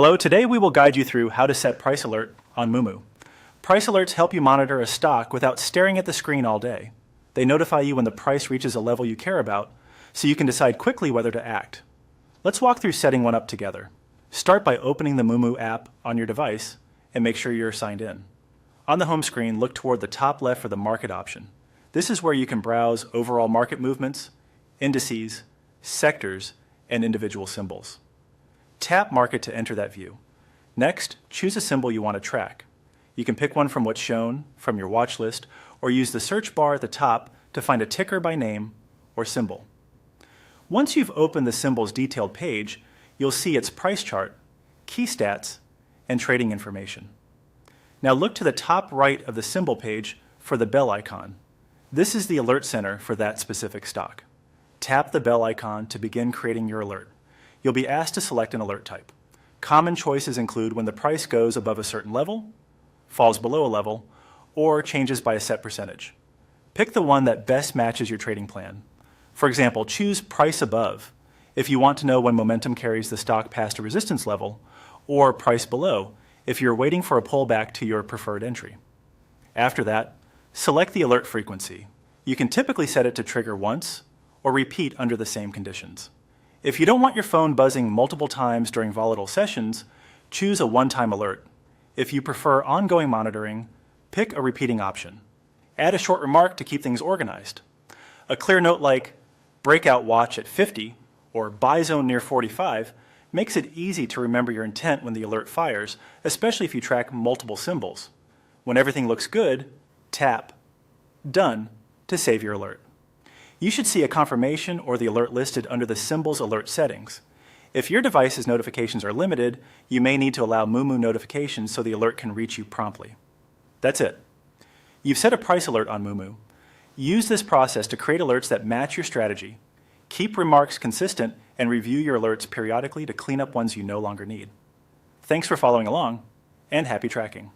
Hello, today we will guide you through how to set price alert on Moomoo. Price alerts help you monitor a stock without staring at the screen all day. They notify you when the price reaches a level you care about, so you can decide quickly whether to act. Let's walk through setting one up together. Start by opening the Moomoo app on your device and make sure you're signed in. On the home screen, look toward the top left for the market option. This is where you can browse overall market movements, indices, sectors, and individual symbols. Tap Market to enter that view. Next, choose a symbol you want to track. You can pick one from what's shown from your watch list or use the search bar at the top to find a ticker by name or symbol. Once you've opened the symbol's detailed page, you'll see its price chart, key stats, and trading information. Now look to the top right of the symbol page for the bell icon. This is the alert center for that specific stock. Tap the bell icon to begin creating your alert. You'll be asked to select an alert type. Common choices include when the price goes above a certain level, falls below a level, or changes by a set percentage. Pick the one that best matches your trading plan. For example, choose price above if you want to know when momentum carries the stock past a resistance level, or price below if you're waiting for a pullback to your preferred entry. After that, select the alert frequency. You can typically set it to trigger once or repeat under the same conditions. If you don't want your phone buzzing multiple times during volatile sessions, choose a one-time alert. If you prefer ongoing monitoring, pick a repeating option. Add a short remark to keep things organized. A clear note like breakout watch at 50 or buy zone near 45 makes it easy to remember your intent when the alert fires, especially if you track multiple symbols. When everything looks good, tap Done to save your alert. You should see a confirmation or the alert listed under the symbol's alert settings. If your device's notifications are limited, you may need to allow Moomoo notifications so the alert can reach you promptly. That's it. You've set a price alert on Moomoo. Use this process to create alerts that match your strategy. Keep remarks consistent and review your alerts periodically to clean up ones you no longer need. Thanks for following along, and happy tracking.